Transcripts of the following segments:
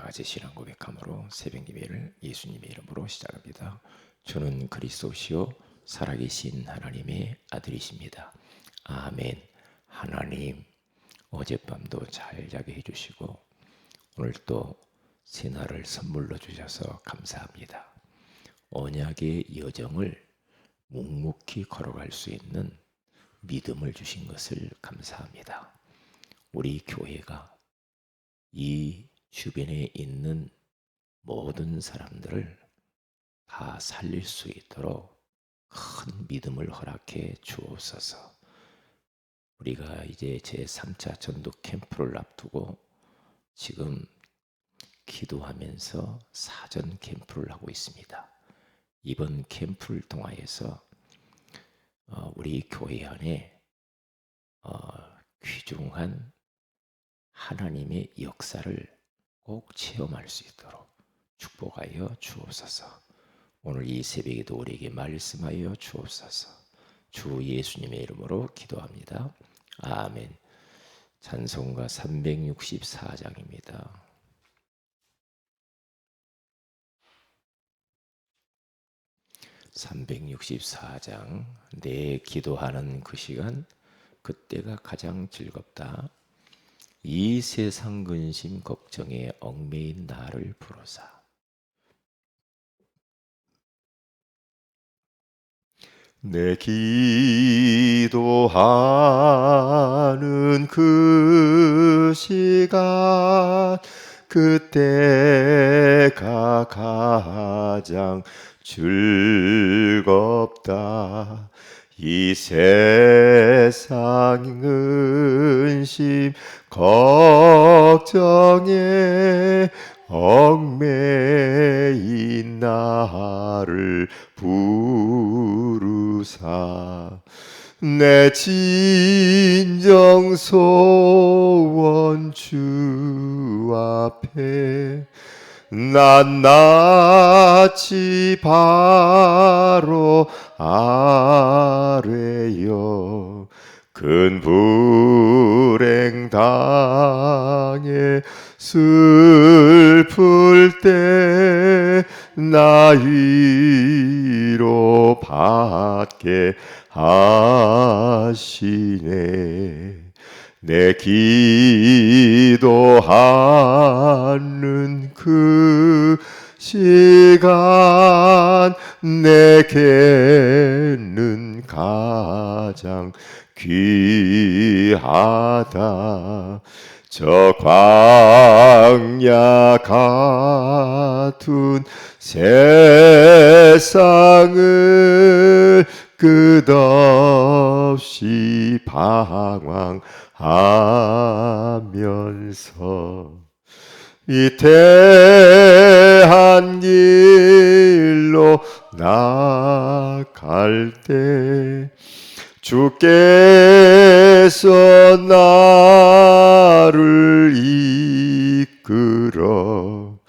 같이 신앙 고백함으로 새벽 예배를 예수님의 이름으로 시작합니다. 저는 그리스도시요 살아계신 하나님의 아들이십니다. 아멘. 하나님, 어젯밤도 잘 자게 해주시고 오늘 또 새날을 선물로 주셔서 감사합니다. 언약의 여정을 묵묵히 걸어갈 수 있는 믿음을 주신 것을 감사합니다. 우리 교회가 이 주변에 있는 모든 사람들을 다 살릴 수 있도록 큰 믿음을 허락해 주옵소서. 우리가 이제 제3차 전도 캠프를 앞두고 지금 기도하면서 사전 캠프를 하고 있습니다. 이번 캠프를 통하여서 우리 교회 안에 귀중한 하나님의 역사를 꼭 체험할 수 있도록 축복하여 주옵소서. 오늘 이 새벽에도 우리에게 말씀하여 주옵소서. 주 예수님의 이름으로 기도합니다. 아멘. 찬송가 364장입니다. (364장) 내 기도하는 그 시간, 그때가 가장 즐겁다. 이 세상 근심 걱정에 얽매인 나를 부르사. 내 기도하는 그 시간, 그때가 가장 즐겁다. 이 세상 근심 걱정에 얽매인 나를 부르사. 내 진정 소원 주 앞에 낱낱이 바로 아뢰어 큰 불행 당해 슬플 때 나 위로 받게 하시네. 내 기도하는 그 시간, 내게는 가장 귀하다. 저 광야 같은 세상을 끝없이 방황하면서 이 태한 길로 나갈 때 주께서 나를 이끌어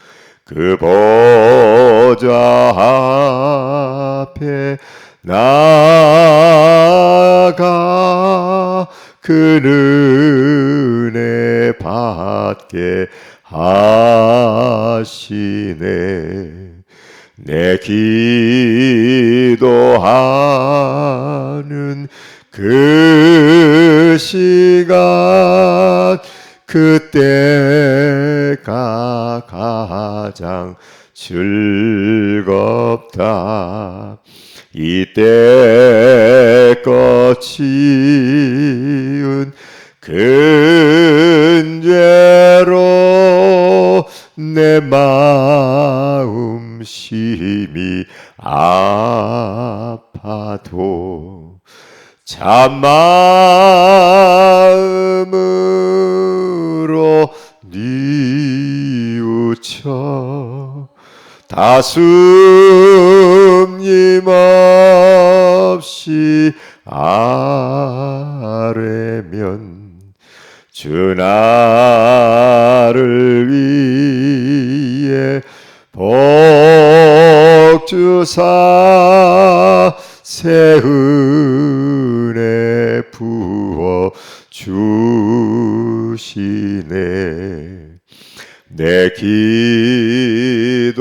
그 보좌 앞에 나아가 그 은혜 받게 하시네. 내 기도하는 그 시간, 그때가 가장 즐겁다. 이때 거치운 근죄로 내 마음 심히 아파도 참마음으로 뉘우쳐 다숨님 없이 아뢰면 주 나를 위해 복 주사 새 은혜 부어 주시네. 내 기도하는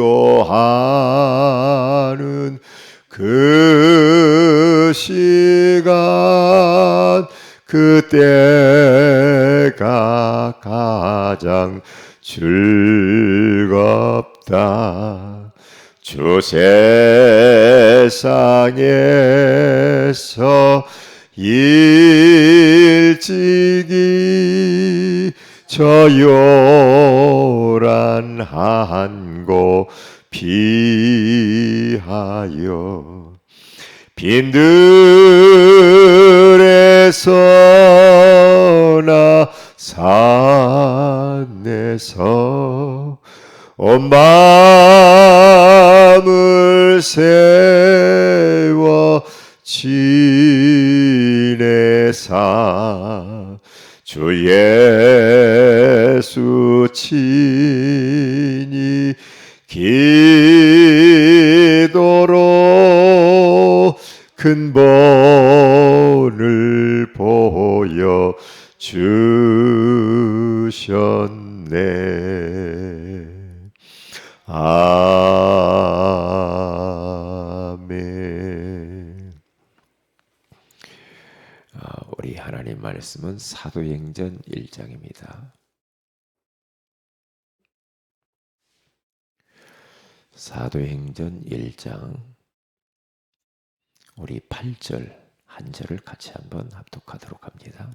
그 시간 그때가 가장 즐겁다. 주 세상에서 일찍이 저 요란한 곳 피하여 빈들에서나 산에서 온 마음을 세워 지내사 주 예수 친히 기도로 큰 본을 보여 주셨네. 아멘. 우리 하나님 말씀은 사도행전 1장입니다. 사도행전 1장 우리 8절 한 절을 같이 한번 합독하도록 합니다.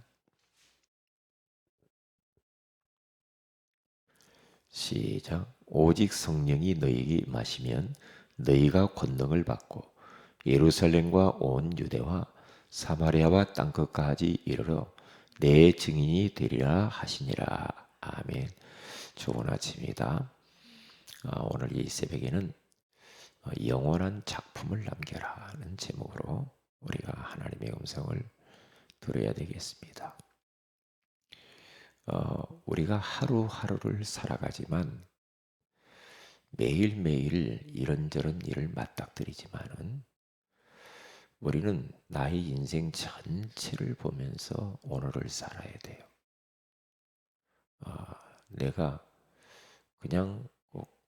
시작. 오직 성령이 너희에게 임하시면 너희가 권능을 받고 예루살렘과 온 유대와 사마리아와 땅끝까지 이르러 내 증인이 되리라 하시니라. 아멘. 좋은 아침입니다. 오늘 이 새벽에는 영원한 작품을 남겨라 하는 제목으로 우리가 하나님의 음성을 들어야 되겠습니다. 우리가 하루하루를 살아가지만 매일매일 이런저런 일을 맞닥뜨리지만은 우리는 나의 인생 전체를 보면서 오늘을 살아야 돼요. 내가 그냥 꼭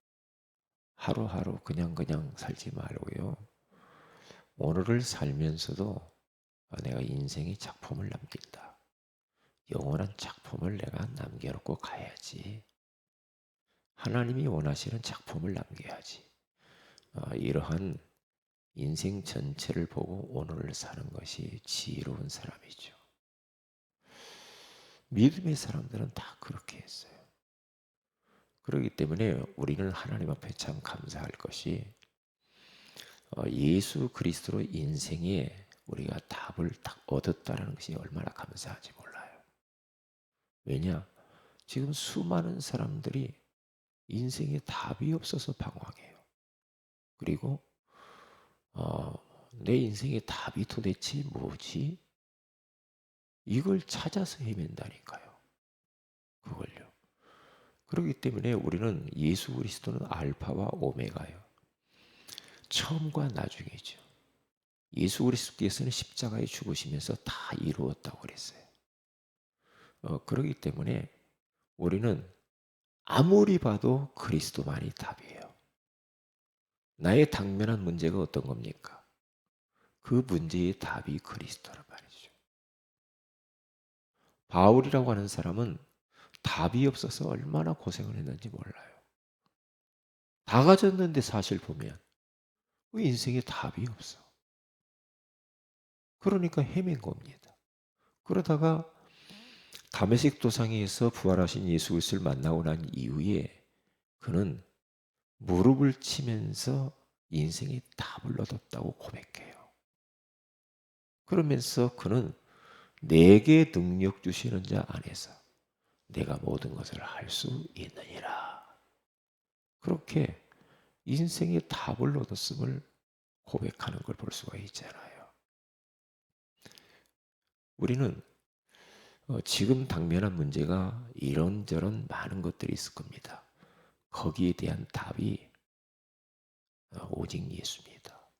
하루하루 그냥 살지 말고요. 오늘을 살면서도 내가 인생의 작품을 남긴다. 영원한 작품을 내가 남겨놓고 가야지. 하나님이 원하시는 작품을 남겨야지. 이러한 인생 전체를 보고 오늘을 사는 것이 지혜로운 사람이죠. 믿음의 사람들은 다 그렇게 했어요. 그렇기 때문에 우리는 하나님 앞에 참 감사할 것이 예수 그리스도로 인생에 우리가 답을 딱 얻었다는 것이 얼마나 감사한지 몰라요. 왜냐? 지금 수많은 사람들이 인생에 답이 없어서 방황해요. 그리고 내 인생의 답이 도대체 뭐지? 이걸 찾아서 헤맨다니까요. 그걸요. 그렇기 때문에 우리는 예수 그리스도는 알파와 오메가예요. 처음과 나중이죠. 예수 그리스도께서는 십자가에 죽으시면서 다 이루었다고 그랬어요. 그렇기 때문에 우리는 아무리 봐도 그리스도만이 답이에요. 나의 당면한 문제가 어떤 겁니까? 그 문제의 답이 그리스도란 말이죠. 바울이라고 하는 사람은 답이 없어서 얼마나 고생을 했는지 몰라요. 다 가졌는데 사실 보면 그 인생에 답이 없어. 그러니까 헤맨 겁니다. 그러다가 다메섹 도상에서 부활하신 예수 그리스도를 만나고 난 이후에 그는 무릎을 치면서 인생의 답을 얻었다고 고백해요. 그러면서 그는 내게 능력 주시는 자 안에서 내가 모든 것을 할 수 있느니라. 그렇게 인생의 답을 얻었음을 고백하는 걸 볼 수가 있잖아요. 우리는 지금 당면한 문제가 이런저런 많은 것들이 있을 겁니다. 거기에 대한 답이 오직 예수입니다.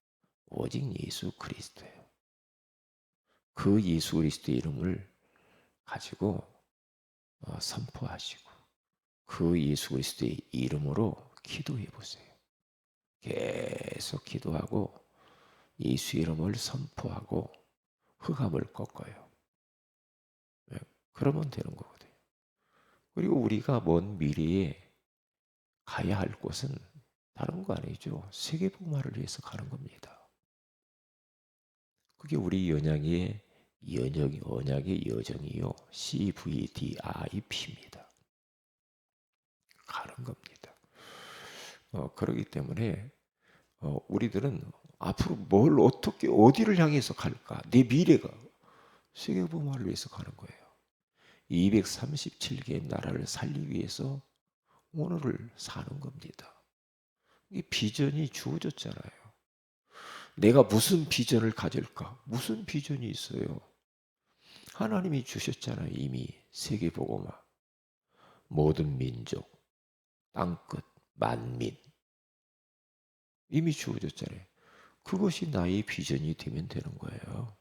오직 예수 그리스도예요. 그 예수 그리스도의 이름을 가지고 선포하시고 그 예수 그리스도의 이름으로 기도해 보세요. 계속 기도하고 예수 이름을 선포하고 흑암을 꺾어요. 예, 그러면 되는 거거든요. 그리고 우리가 먼 미래에 가야 할 곳은 다른 거 아니죠. 세계복음화를 위해서 가는 겁니다. 그게 우리 언약의 여정이요. CVDIP입니다. 가는 겁니다. 그렇기 때문에 우리들은 앞으로 뭘 어떻게 어디를 향해서 갈까? 내 미래가 세계복음화를 위해서 가는 거예요. 237개의 나라를 살리기 위해서 오늘을 사는 겁니다. 이 비전이 주어졌잖아요. 내가 무슨 비전을 가질까? 무슨 비전이 있어요? 하나님이 주셨잖아요. 이미 세계복음화, 모든 민족, 땅끝, 만민 이미 주어졌잖아요. 그것이 나의 비전이 되면 되는 거예요.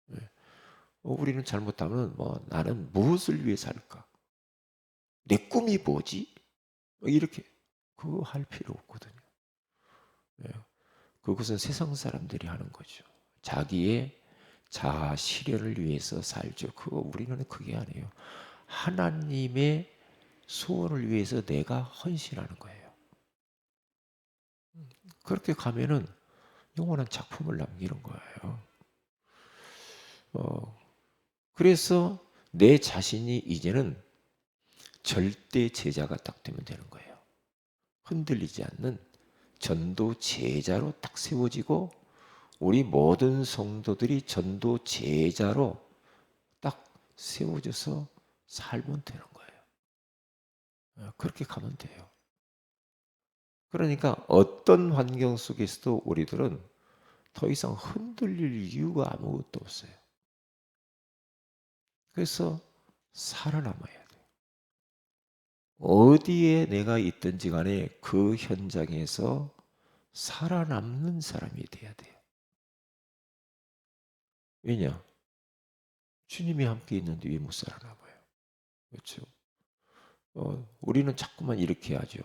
네. 우리는 잘못하면 나는 무엇을 위해 살까? 내 꿈이 뭐지? 이렇게 그거 할 필요 없거든요. 네. 그것은 세상 사람들이 하는 거죠. 자기의 자아 실현을 위해서 살죠. 그거 우리는 그게 아니에요. 하나님의 소원을 위해서 내가 헌신하는 거예요. 그렇게 가면은 영원한 작품을 남기는 거예요. 그래서 내 자신이 이제는 절대 제자가 딱 되면 되는 거예요. 흔들리지 않는 전도 제자로 딱 세워지고 우리 모든 성도들이 전도 제자로 딱 세워져서 살면 되는 거예요. 그렇게 가면 돼요. 그러니까 어떤 환경 속에서도 우리들은 더 이상 흔들릴 이유가 아무것도 없어요. 그래서 살아남아야 돼요. 어디에 내가 있든지 간에 그 현장에서 살아남는 사람이 돼야 돼요. 왜냐? 주님이 함께 있는데 왜 못 살아남아요? 그렇죠? 우리는 자꾸만 이렇게 하죠.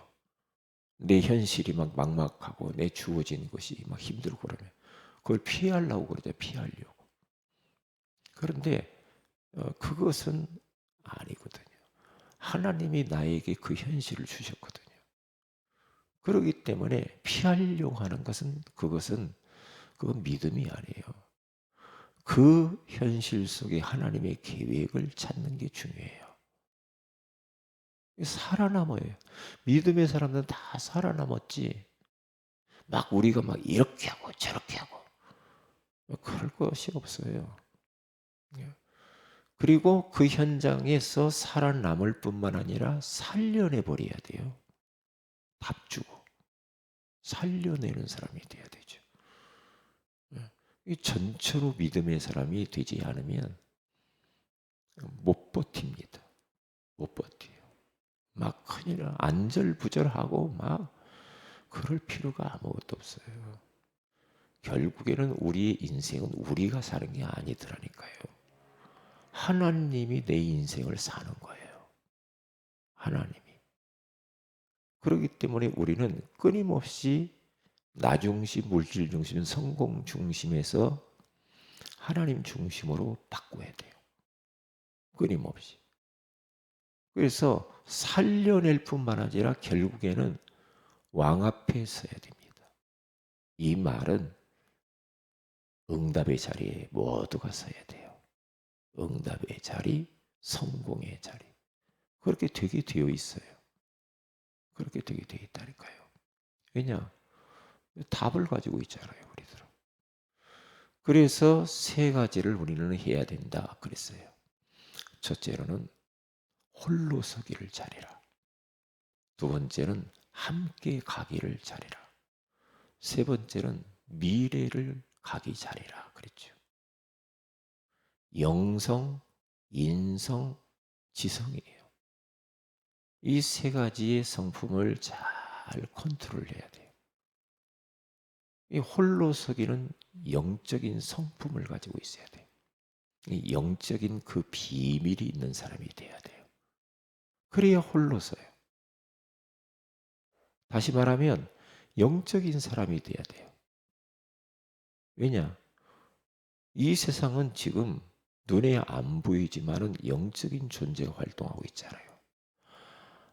내 현실이 막 막막하고 내 주어진 것이 막 힘들고 그러면 그걸 피하려고 그러죠. 피하려고. 그런데 그것은 아니거든요. 하나님이 나에게 그 현실을 주셨거든요. 그렇기 때문에 피하려고 하는 것은 그건 믿음이 아니에요. 그 현실 속에 하나님의 계획을 찾는 게 중요해요. 살아남아요. 믿음의 사람들은 다 살아남았지. 막 우리가 막 이렇게 하고 저렇게 하고 그럴 것이 없어요. 예. 그리고 그 현장에서 살아남을 뿐만 아니라 살려내 버려야 돼요. 밥 주고 살려내는 사람이 돼야 되죠. 예. 이 전처로 믿음의 사람이 되지 않으면 못 버팁니다. 못 버텨요. 막 큰일 안절부절하고 막 그럴 필요가 아무것도 없어요. 결국에는 우리의 인생은 우리가 사는 게 아니더라니까요. 하나님이 내 인생을 사는 거예요. 하나님이. 그렇기 때문에 우리는 끊임없이 나 중심, 물질 중심, 성공 중심에서 하나님 중심으로 바꿔야 돼요. 끊임없이. 그래서 살려낼 뿐만 아니라 결국에는 왕 앞에 서야 됩니다. 이 말은 응답의 자리에 모두가 서야 돼요. 응답의 자리, 성공의 자리. 그렇게 되게 되어 있어요. 그렇게 되게 되어 있다니까요. 왜냐? 답을 가지고 있잖아요, 우리들은. 그래서 세 가지를 우리는 해야 된다 그랬어요. 첫째로는 홀로 서기를 잘해라. 두 번째는 함께 가기를 잘해라. 세 번째는 미래를 가기 잘해라 그랬죠. 영성, 인성, 지성이에요. 이 세 가지의 성품을 잘 컨트롤해야 돼요. 이 홀로서기는 영적인 성품을 가지고 있어야 돼요. 이 영적인 그 비밀이 있는 사람이 돼야 돼요. 그래야 홀로서요. 다시 말하면 영적인 사람이 돼야 돼요. 왜냐? 이 세상은 지금 눈에 안 보이지만은 영적인 존재가 활동하고 있잖아요.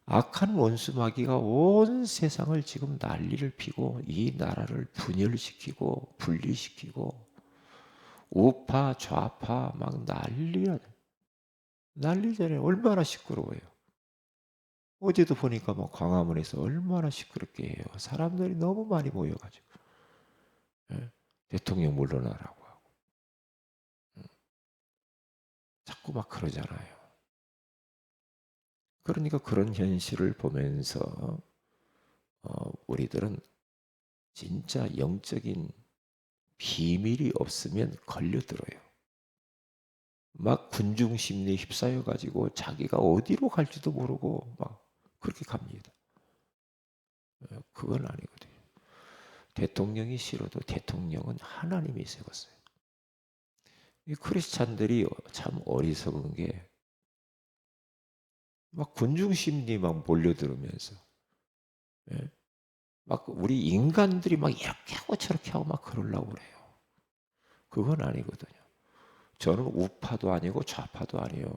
악한 원수 마귀가 온 세상을 지금 난리를 피고 이 나라를 분열시키고 분리시키고 우파 좌파 막 난리잖아요. 얼마나 시끄러워요. 어제도 보니까 막 광화문에서 얼마나 시끄럽게 해요. 사람들이 너무 많이 모여가지고 예? 대통령 물러나라고 하고 자꾸 막 그러잖아요. 그러니까 그런 현실을 보면서 우리들은 진짜 영적인 비밀이 없으면 걸려들어요. 막 군중 심리에 휩싸여 가지고 자기가 어디로 갈지도 모르고 막 그렇게 갑니다. 그건 아니거든요. 대통령이 싫어도 대통령은 하나님이 세웠어요. 이 크리스찬들이 참 어리석은 게 막 군중 심리 막 몰려들으면서 예? 막 우리 인간들이 막 이렇게 하고 저렇게 하고 막 그러려고 그래요. 그건 아니거든요. 저는 우파도 아니고 좌파도 아니에요.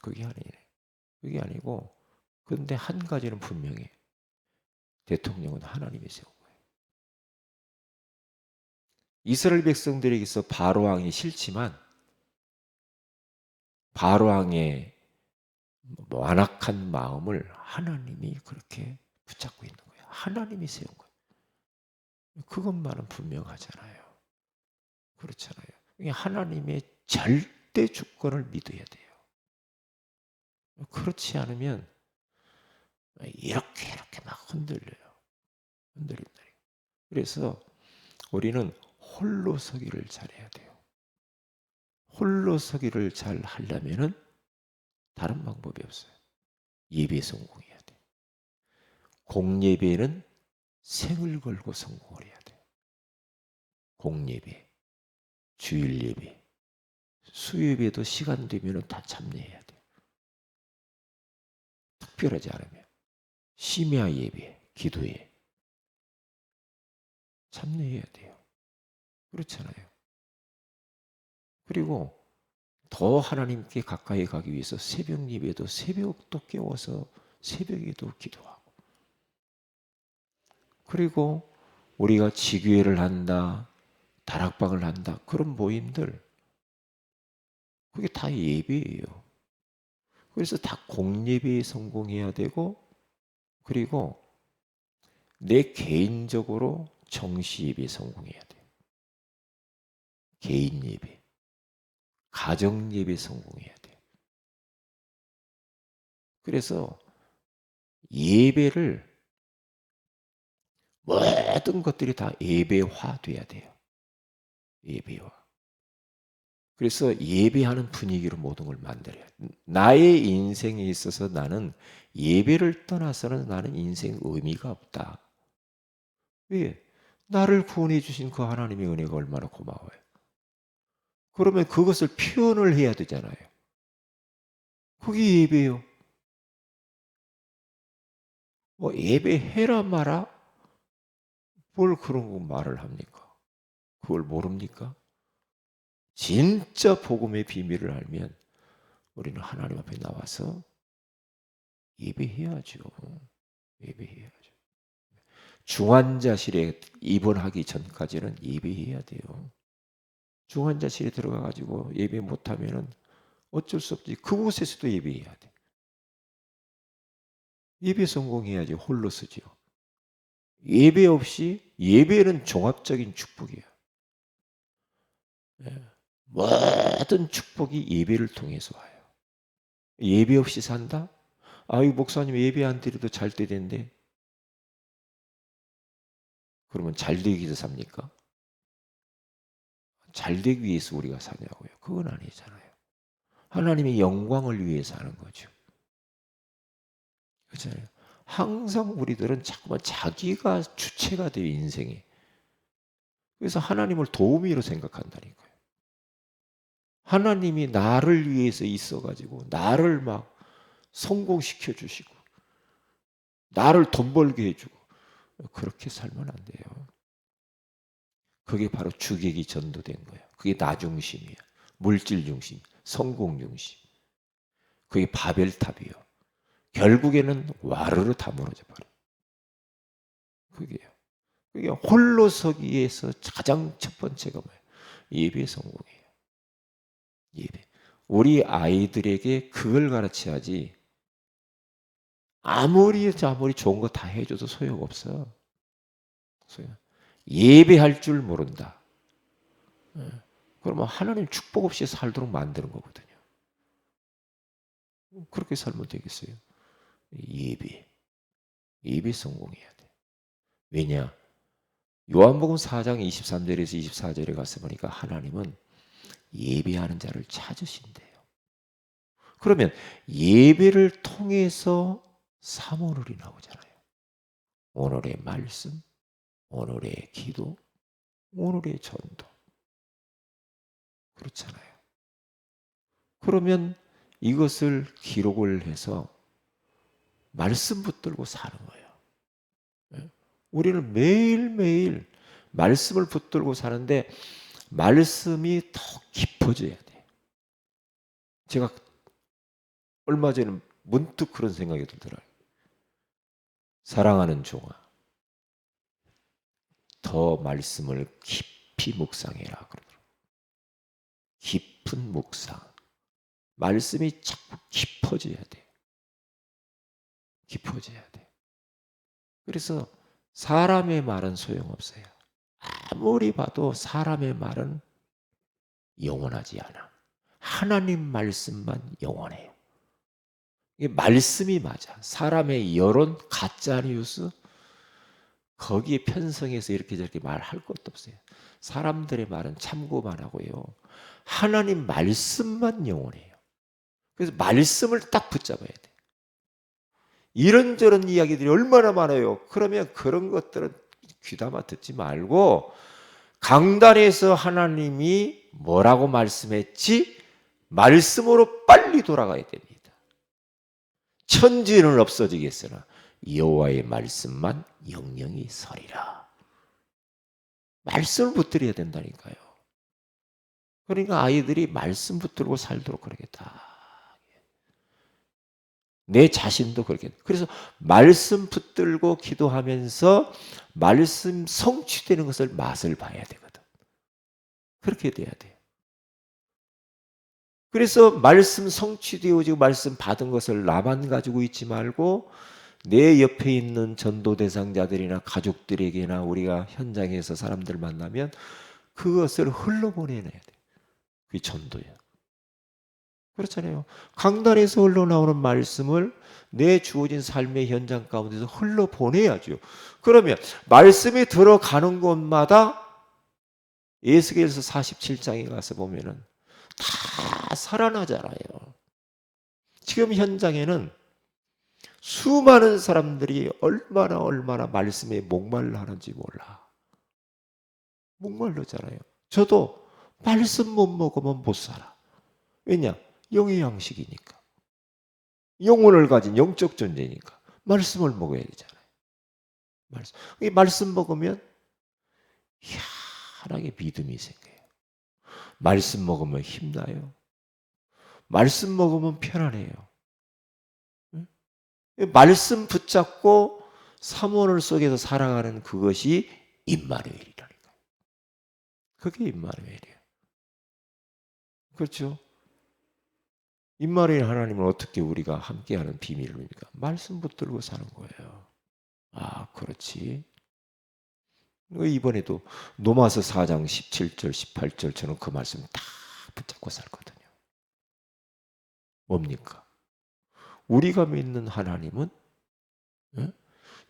그게 아니에요. 그게 아니고 근데 한 가지는 분명히 대통령은 하나님이 세운 거예요. 이스라엘 백성들에게서 바로 왕이 싫지만 바로 왕의 완악한 마음을 하나님이 그렇게 붙잡고 있는 거예요. 하나님이 세운 거예요. 그것만은 분명하잖아요. 그렇잖아요. 하나님의 절대 주권을 믿어야 돼요. 그렇지 않으면 이렇게 막 흔들려요. 흔들린다. 그래서 우리는 홀로 서기를 잘해야 돼요. 홀로 서기를 잘 하려면은 다른 방법이 없어요. 예배 성공해야 돼. 공예배는 생을 걸고 성공을 해야 돼. 공예배, 주일예배, 수요예배도 시간 되면은 다 참여해야 돼. 특별하지 않으면 심야 예배, 기도에 참여해야 돼요. 그렇잖아요. 그리고 더 하나님께 가까이 가기 위해서 새벽 예배도 새벽도 깨워서 새벽에도 기도하고 그리고 우리가 지교회를 한다, 다락방을 한다 그런 모임들 그게 다 예배예요. 그래서 다 공예배에 성공해야 되고 그리고 내 개인적으로 정시 예배에 성공해야 돼요. 개인 예배, 가정 예배에 성공해야 돼요. 그래서 예배를 모든 것들이 다 예배화 돼야 돼요. 예배화. 그래서 예배하는 분위기로 모든 걸 만들어야 돼. 나의 인생에 있어서 나는 예배를 떠나서는 나는 인생 의미가 없다. 왜? 나를 구원해 주신 그 하나님의 은혜가 얼마나 고마워요. 그러면 그것을 표현을 해야 되잖아요. 그게 예배예요. 뭐 예배해라 마라? 뭘 그런 거 말을 합니까? 그걸 모릅니까? 진짜 복음의 비밀을 알면 우리는 하나님 앞에 나와서 예배해야죠. 예배해야죠. 중환자실에 입원하기 전까지는 예배해야 돼요. 중환자실에 들어가 가지고 예배 못하면은 어쩔 수 없지. 그곳에서도 예배해야 돼. 예배 성공해야지 홀로 서지요. 예배 없이 예배는 종합적인 축복이에요. 예. 모든 축복이 예배를 통해서 와요. 예배 없이 산다? 아유 목사님 예배 안 드려도 잘 되는데 그러면 잘 되기 위해서 삽니까? 잘 되기 위해서 우리가 사냐고요. 그건 아니잖아요. 하나님의 영광을 위해서 하는 거죠. 그렇잖아요. 항상 우리들은 자꾸만 자기가 주체가 돼요, 인생에. 그래서 하나님을 도우미로 생각한다니까요. 하나님이 나를 위해서 있어가지고 나를 막 성공시켜 주시고 나를 돈 벌게 해주고 그렇게 살면 안 돼요. 그게 바로 주객이 전도된 거예요. 그게 나 중심이에요. 물질 중심, 성공 중심. 그게 바벨탑이요. 결국에는 와르르 다 무너져 버려요. 그게요. 그게 홀로 서기에서 가장 첫 번째가 뭐예요? 예배 성공이에요. 예배. 우리 아이들에게 그걸 가르쳐야지. 아무리 좋은 거 다 해줘도 소용없어. 예배할 줄 모른다. 그러면 하나님 축복 없이 살도록 만드는 거거든요. 그렇게 살면 되겠어요. 예배 성공해야 돼. 왜냐? 요한복음 4장 23절에서 24절에 가서 보니까 하나님은 예배하는 자를 찾으신대요. 그러면 예배를 통해서 사모늘이 나오잖아요. 오늘의 말씀, 오늘의 기도, 오늘의 전도. 그렇잖아요. 그러면 이것을 기록을 해서 말씀 붙들고 사는 거예요. 우리는 매일매일 말씀을 붙들고 사는데 말씀이 더 깊어져야 돼요. 제가 얼마 전에 문득 그런 생각이 들더라고요. 사랑하는 종아, 더 말씀을 깊이 묵상해라 그러더라고요. 깊은 묵상. 말씀이 자꾸 깊어져야 돼. 깊어져야 돼. 그래서 사람의 말은 소용없어요. 아무리 봐도 사람의 말은 영원하지 않아. 하나님 말씀만 영원해요. 이게 말씀이 맞아. 사람의 여론, 가짜 뉴스 거기에 편성해서 이렇게 저렇게 말할 것도 없어요. 사람들의 말은 참고만 하고요. 하나님 말씀만 영원해요. 그래서 말씀을 딱 붙잡아야 돼. 이런저런 이야기들이 얼마나 많아요. 그러면 그런 것들은 귀담아 듣지 말고 강단에서 하나님이 뭐라고 말씀했지? 말씀으로 빨리 돌아가야 됩니다. 천지는 없어지겠으나 여호와의 말씀만 영영이 서리라. 말씀을 붙들어야 된다니까요. 그러니까 아이들이 말씀 붙들고 살도록 그러겠다. 내 자신도 그렇게. 그래서 말씀 붙들고 기도하면서 말씀 성취되는 것을 맛을 봐야 되거든. 그렇게 돼야 돼요. 그래서 말씀 성취되어지고 말씀 받은 것을 나만 가지고 있지 말고 내 옆에 있는 전도 대상자들이나 가족들에게나 우리가 현장에서 사람들 만나면 그것을 흘러보내야 돼. 그게 전도예요. 그렇잖아요. 강단에서 흘러나오는 말씀을 내 주어진 삶의 현장 가운데서 흘러보내야죠. 그러면 말씀이 들어가는 곳마다 에스겔서 47장에 가서 보면은 다 살아나잖아요. 지금 현장에는 수많은 사람들이 얼마나 말씀에 목말라 하는지 몰라. 목말르잖아요. 저도 말씀 못 먹으면 못 살아. 왜냐? 영의 양식이니까. 영혼을 가진 영적 존재니까. 말씀을 먹어야 되잖아요. 말씀 먹으면 희한하게 믿음이 생겨요. 말씀 먹으면 힘나요. 말씀 먹으면 편안해요. 말씀 붙잡고 사모늘 속에서 살아가는 그것이 임마누엘이라니까. 그게 임마누엘이에요. 그렇죠? 임마누엘 하나님은 어떻게 우리가 함께하는 비밀입니까? 말씀 붙들고 사는 거예요. 아, 그렇지. 이번에도 로마서 4장 17절, 18절 저는 그 말씀 다 붙잡고 살거든요. 뭡니까? 우리가 믿는 하나님은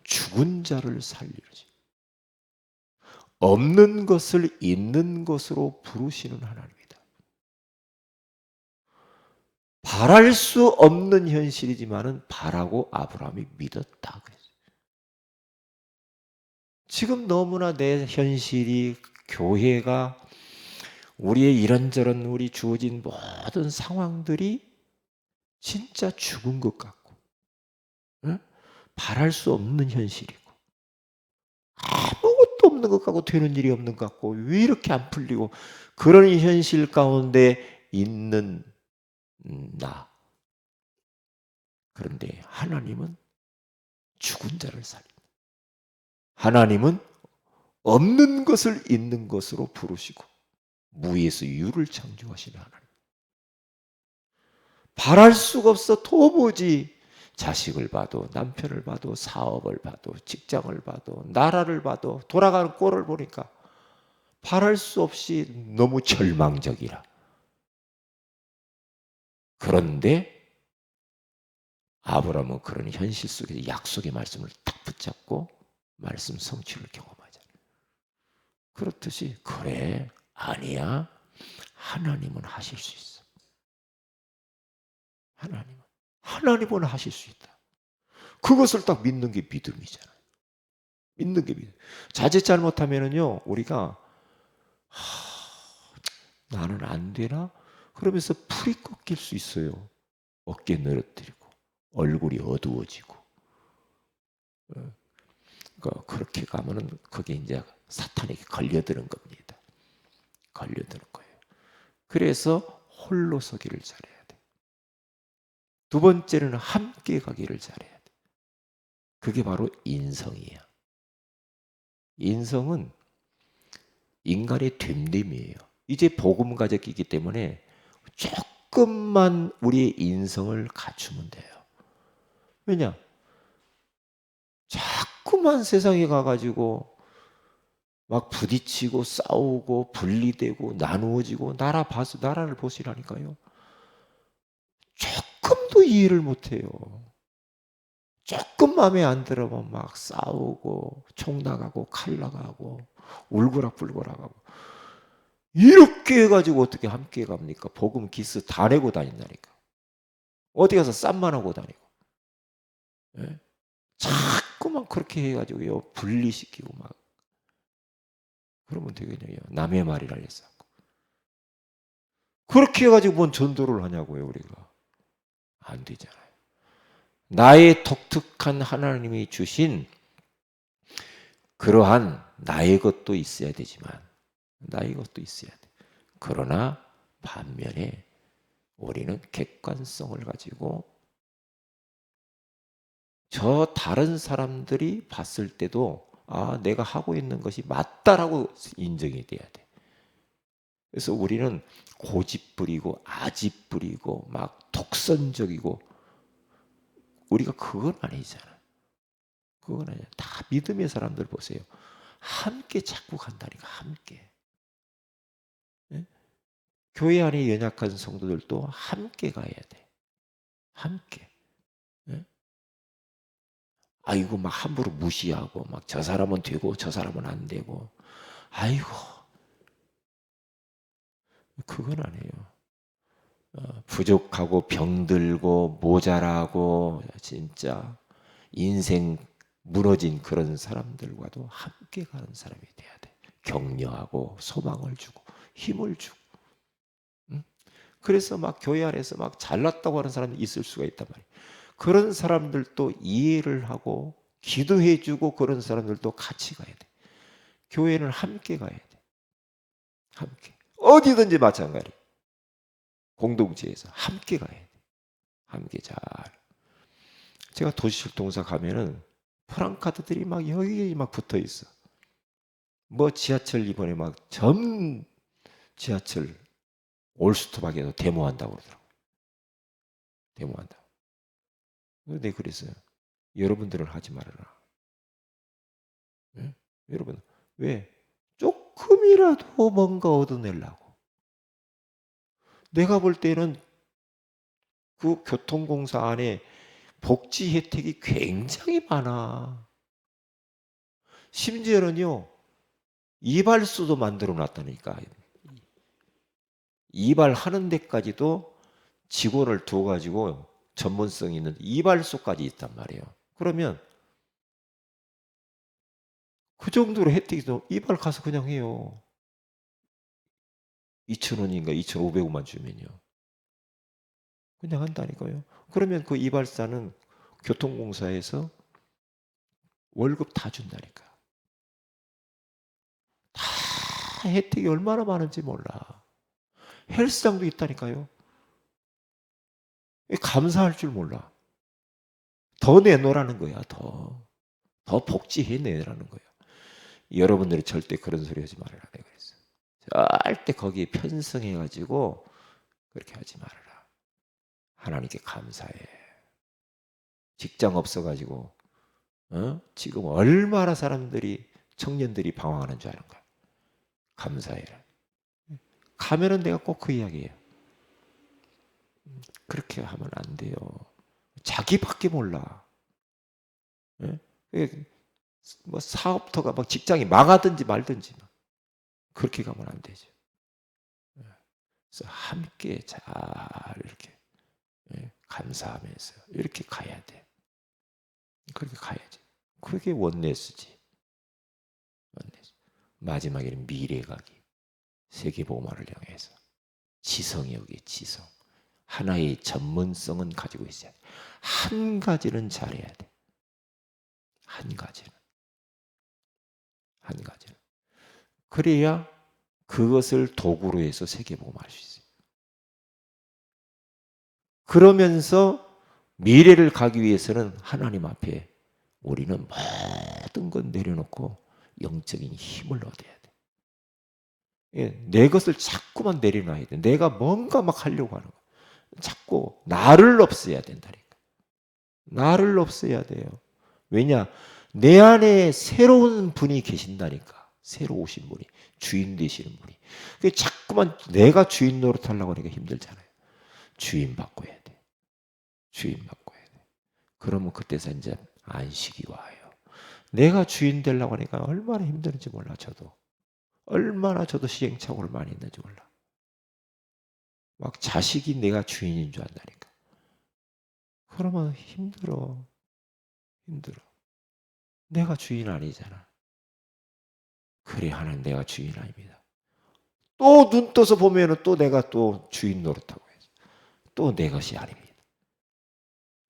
죽은 자를 살리지. 없는 것을 있는 것으로 부르시는 하나님이다. 바랄 수 없는 현실이지만은 바라고 아브라함이 믿었다. 지금 너무나 내 현실이 교회가 우리의 이런저런 우리 주어진 모든 상황들이 진짜 죽은 것 같고, 응? 바랄 수 없는 현실이고, 아무것도 없는 것 같고, 되는 일이 없는 것 같고, 왜 이렇게 안 풀리고, 그런 현실 가운데 있는 나. 그런데 하나님은 죽은 자를 살린다. 하나님은 없는 것을 있는 것으로 부르시고, 무에서 유를 창조하시는 하나님. 바랄 수가 없어. 도무지 자식을 봐도, 남편을 봐도, 사업을 봐도, 직장을 봐도, 나라를 봐도, 돌아가는 꼴을 보니까 바랄 수 없이 너무 절망적이라. 그런데 아브라함은 그런 현실 속에서 약속의 말씀을 딱 붙잡고 말씀 성취를 경험하잖아요. 그렇듯이 그래, 아니야, 하나님은 하실 수 있어. 하나님은 하실 수 있다. 그것을 딱 믿는 게 믿음이잖아요. 믿는 게 믿음. 자칫 잘못하면은요, 우리가 나는 안 되나? 그러면서 풀이 꺾일 수 있어요. 어깨 늘어뜨리고 얼굴이 어두워지고. 그러니까 그렇게 가면은 그게 이제 사탄에게 걸려드는 겁니다. 걸려드는 거예요. 그래서 홀로 서기를 잘해야 돼. 두 번째는 함께 가기를 잘해야 돼. 그게 바로 인성이에요. 인성은 인간의 됨됨이에요. 이제 복음 가졌기 때문에 조금만 우리의 인성을 갖추면 돼요. 왜냐? 자꾸만 세상에 가가지고 막 부딪히고 싸우고 분리되고 나누어지고 나라를 보시라니까요. 조금도 이해를 못해요. 조금 마음에 안 들어면 막 싸우고 총 나가고 칼 나가고 울고락불고락하고 이렇게 해가지고 어떻게 함께 갑니까? 복음 기스 다 내고 다닌다니까. 어디 가서 쌈만 하고 다니고. 예? 자꾸만 그렇게 해가지고요 분리시키고 막 그러면 되겠냐고요. 남의 말이라 해서 그렇게 해가지고 뭔 전도를 하냐고요 우리가. 안 되잖아요. 나의 독특한 하나님이 주신 그러한 나의 것도 있어야 되지만 나의 것도 있어야 돼. 그러나 반면에 우리는 객관성을 가지고 저 다른 사람들이 봤을 때도 아, 내가 하고 있는 것이 맞다라고 인정이 돼야 돼. 그래서 우리는 고집 부리고 아집 부리고 막 독선적이고 우리가 그건 아니잖아. 그건 아니야. 다 믿음의 사람들 보세요. 함께 자꾸 간다니까 함께. 예? 교회 안에 연약한 성도들도 함께 가야 돼. 함께. 예? 아이고 막 함부로 무시하고 막 저 사람은 되고 저 사람은 안 되고 아이고 그건 아니에요. 부족하고 병들고 모자라고 진짜 인생 무너진 그런 사람들과도 함께 가는 사람이 돼야 돼. 격려하고 소망을 주고 힘을 주고. 응? 그래서 막 교회 안에서 막 잘났다고 하는 사람이 있을 수가 있단 말이에요. 그런 사람들도 이해를 하고 기도해주고 그런 사람들도 같이 가야 돼. 교회는 함께 가야 돼. 함께. 어디든지 마찬가지. 공동체에서 함께 가야 돼. 함께 잘. 제가 도시철동사 가면은 프랑카드들이 막 여기 막 붙어 있어. 뭐 지하철 이번에 막 전 지하철 올스톱하게도 데모한다고 그러더라고. 데모한다. 근데 그랬어요. 여러분들은 하지 말아라. 예? 여러분 왜 조금이라도 뭔가 얻어내려고. 내가 볼 때는 그 교통공사 안에 복지 혜택이 굉장히 많아. 심지어는요 이발소도 만들어 놨다니까. 이발하는 데까지도 직원을 두어가지고 전문성 있는 이발소까지 있단 말이에요. 그러면 그 정도로 혜택이 도 이발 가서 그냥 해요. 2,000원인가 2,500원만 주면요. 그냥 한다니까요. 그러면 그 이발사는 교통공사에서 월급 다 준다니까. 다 혜택이 얼마나 많은지 몰라. 헬스장도 있다니까요. 감사할 줄 몰라. 더 내놓으라는 거야. 더 복지해 내라는 거야. 여러분들이 절대 그런 소리 하지 말아라 내가 그랬어. 절대 거기에 편성해가지고 그렇게 하지 말아라. 하나님께 감사해. 직장 없어가지고 지금 얼마나 사람들이 청년들이 방황하는 줄 아는 거야. 감사해라. 가면은 내가 꼭 그 이야기예요. 그렇게 하면 안 돼요. 자기밖에 몰라. 뭐 사업터가 막 직장이 망하든지 말든지 그렇게 가면 안 되죠. 그래서 함께 잘 이렇게 감사하면서 이렇게 가야 돼. 그렇게 가야지. 그게 원네스지. 원네스. 마지막에는 미래가기. 세계복음화를 향해서 지성이 여기 지성. 하나의 전문성은 가지고 있어야 돼. 한 가지는 잘해야 돼. 한 가지는. 그래야 그것을 도구로 해서 세계복음화할 수 있어요. 그러면서 미래를 가기 위해서는 하나님 앞에 우리는 모든 것 내려놓고 영적인 힘을 얻어야 돼. 내 것을 자꾸만 내려놔야 돼. 내가 뭔가 막 하려고 하는 거. 자꾸 나를 없애야 된다니까. 나를 없애야 돼요. 왜냐? 내 안에 새로운 분이 계신다니까. 새로 오신 분이, 주인 되시는 분이. 자꾸만 내가 주인 노릇하려고 하니까 힘들잖아요. 주인 바꿔야 돼. 주인 바꿔야 돼. 그러면 그때서 이제 안식이 와요. 내가 주인 되려고 하니까 얼마나 힘든지 몰라, 저도. 얼마나 저도 시행착오를 많이 했는지 몰라. 막 자식이 내가 주인인 줄 안다니까. 그러면 힘들어. 내가 주인 아니잖아. 그래, 하나님 내가 주인 아닙니다. 또 눈 떠서 보면은 또 내가 또 주인 노릇하고 해서 또 내 것이 아닙니다.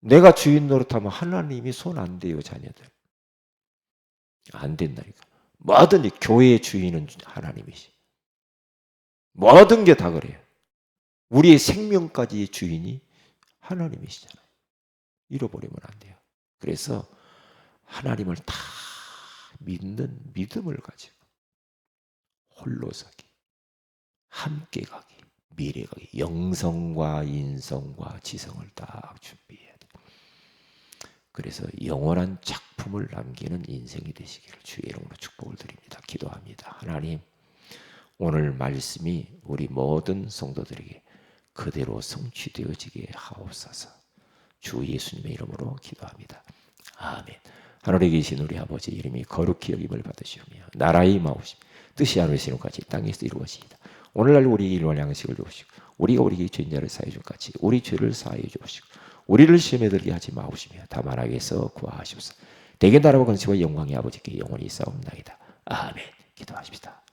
내가 주인 노릇하면 하나님이 손 안 대요, 자녀들. 안 된다니까. 뭐든 교회의 주인은 하나님이시. 모든 게 다 그래요. 우리의 생명까지의 주인이 하나님이시잖아요. 잃어버리면 안 돼요. 그래서 하나님을 다 믿는 믿음을 가지고 홀로 서기, 함께 가기, 미래 가기, 영성과 인성과 지성을 딱 준비해야 돼. 그래서 영원한 작품을 남기는 인생이 되시기를 주의 이름으로 축복을 드립니다. 기도합니다. 하나님, 오늘 말씀이 우리 모든 성도들에게 그대로 성취되어지게 하옵소서. 주 예수님의 이름으로 기도합니다. 아멘. 하늘에 계신 우리 아버지 이름이 거룩히 여김을 받으시오며 나라의 마옵심 뜻이 하늘에서 이룬같이 땅에서 이루어지이다. 오늘날 우리에게 일용할 양식을 주옵시고 우리가 우리에게 죄인자를 사하여 준 같이 우리 죄를 사하여 주옵시고 우리를 시험에 들게 하지 마옵시며 다만 악에서 구하시옵소서. 대개 나라와 권세와 영광이 아버지께 영원히 있사옵나이다. 아멘. 기도하십시다.